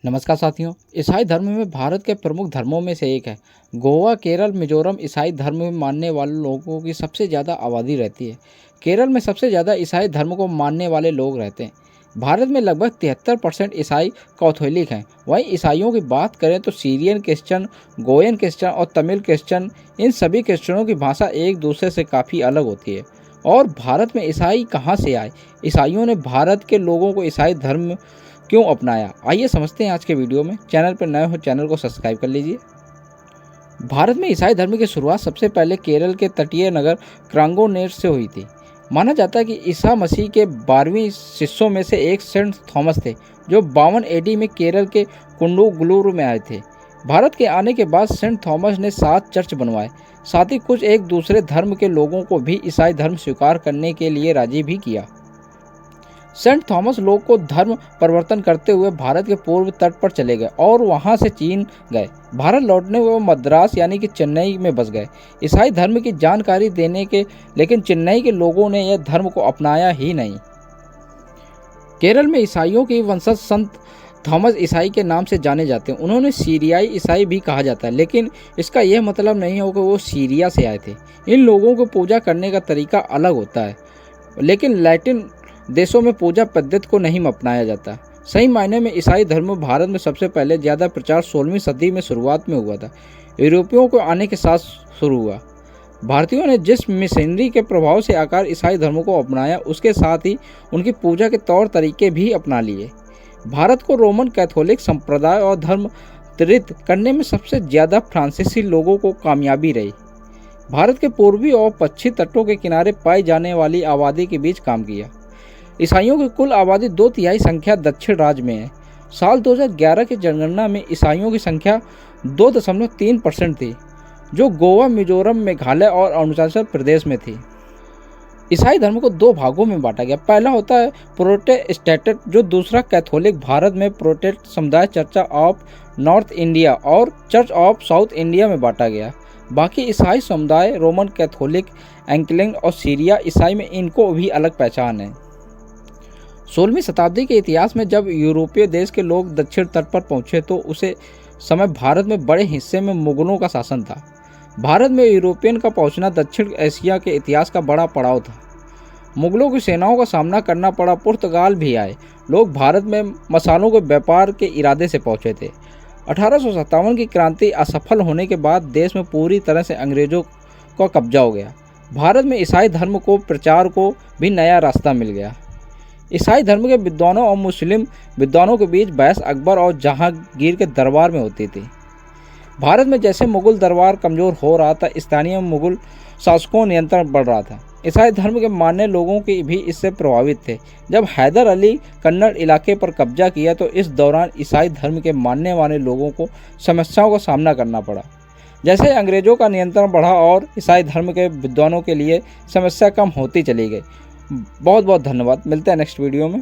नमस्कार साथियों। ईसाई धर्म में भारत के प्रमुख धर्मों में से एक है। गोवा, केरल, मिजोरम ईसाई धर्म में मानने वाले लोगों की सबसे ज़्यादा आबादी रहती है। केरल में सबसे ज़्यादा ईसाई धर्म को मानने वाले लोग रहते हैं। भारत में लगभग 73% ईसाई कैथोलिक हैं। वहीं ईसाइयों की बात करें तो सीरियन क्रिश्चियन, गोयन क्रिश्चियन और तमिल क्रिश्चियन, इन सभी क्रिश्चियनों की भाषा एक दूसरे से काफ़ी अलग होती है। और भारत में ईसाई कहाँ से आए, ईसाइयों ने भारत के लोगों को ईसाई धर्म क्यों अपनाया, आइए समझते हैं आज के वीडियो में। चैनल पर नए हो चैनल को सब्सक्राइब कर लीजिए। भारत में ईसाई धर्म की शुरुआत सबसे पहले केरल के तटीय नगर क्रांगोनेर से हुई थी। माना जाता है कि ईसा मसीह के 12वें शिष्यों में से एक सेंट थॉमस थे, जो 52 एडी में केरल के कुंडुगुलुरु में आए थे। भारत के आने के बाद सेंट थॉमस ने 7 चर्च बनवाए। साथ ही कुछ एक दूसरे धर्म के लोगों को भी ईसाई धर्म स्वीकार करने के लिए राजी भी किया। सेंट थॉमस लोग को धर्म परिवर्तन करते हुए भारत के पूर्व तट पर चले गए और वहां से चीन गए। भारत लौटने वो मद्रास यानी कि चेन्नई में बस गए, ईसाई धर्म की जानकारी देने के, लेकिन चेन्नई के लोगों ने यह धर्म को अपनाया ही नहीं। केरल में ईसाइयों के वंशज संत थॉमस ईसाई के नाम से जाने जाते हैं। उन्होंने सीरियाई ईसाई भी कहा जाता है, लेकिन इसका यह मतलब नहीं हो कि वो सीरिया से आए थे। इन लोगों को पूजा करने का तरीका अलग होता है, लेकिन लैटिन देशों में पूजा पद्धति को नहीं अपनाया जाता। सही मायने में ईसाई धर्म भारत में सबसे पहले ज़्यादा प्रचार 16वीं सदी में शुरुआत में हुआ था। यूरोपियों को आने के साथ शुरू हुआ। भारतीयों ने जिस मिशनरी के प्रभाव से आकार ईसाई धर्म को अपनाया, उसके साथ ही उनकी पूजा के तौर तरीके भी अपना लिए। भारत को रोमन कैथोलिक संप्रदाय और धर्म वितरित करने में सबसे ज़्यादा फ्रांसीसी लोगों को कामयाबी रही। भारत के पूर्वी और पश्चिमी तटों के किनारे पाई जाने वाली आबादी के बीच काम किया। ईसाइयों की कुल आबादी 2/3 संख्या दक्षिण राज्य में है। साल 2011 की जनगणना में ईसाइयों की संख्या 2.3% थी, जो गोवा, मिजोरम, मेघालय और अरुणाचल प्रदेश में थी। ईसाई धर्म को 2 भागों में बांटा गया। पहला होता है प्रोटेस्टेंट, जो दूसरा कैथोलिक। भारत में प्रोटेस्टेंट समुदाय चर्च ऑफ नॉर्थ इंडिया और चर्च ऑफ साउथ इंडिया में बांटा गया। बाकी ईसाई समुदाय रोमन कैथोलिक, एंग्लिकन और सीरिया ईसाई में, इनको भी अलग पहचान है। 16वीं शताब्दी के इतिहास में जब यूरोपीय देश के लोग दक्षिण तट पर पहुंचे तो उसे समय भारत में बड़े हिस्से में मुगलों का शासन था। भारत में यूरोपियन का पहुंचना दक्षिण एशिया के इतिहास का बड़ा पड़ाव था। मुगलों की सेनाओं का सामना करना पड़ा। पुर्तगाल भी आए। लोग भारत में मसालों के व्यापार के इरादे से पहुंचे थे। 1857 की क्रांति असफल होने के बाद देश में पूरी तरह से अंग्रेजों का कब्जा हो गया। भारत में ईसाई धर्म को प्रचार को भी नया रास्ता मिल गया। ईसाई धर्म के विद्वानों और मुस्लिम विद्वानों के बीच बहस अकबर और जहांगीर के दरबार में होती थी। भारत में जैसे मुगल दरबार कमज़ोर हो रहा था, स्थानीय मुगल शासकों नियंत्रण बढ़ रहा था। ईसाई धर्म के मानने लोगों की भी इससे प्रभावित थे। जब हैदर अली कन्नड़ इलाके पर कब्जा किया तो इस दौरान ईसाई धर्म के मानने वाले लोगों को समस्याओं का सामना करना पड़ा। जैसे अंग्रेजों का नियंत्रण बढ़ा और ईसाई धर्म के विद्वानों के लिए समस्या कम होती चली गई। बहुत बहुत धन्यवाद। मिलते हैं नेक्स्ट वीडियो में।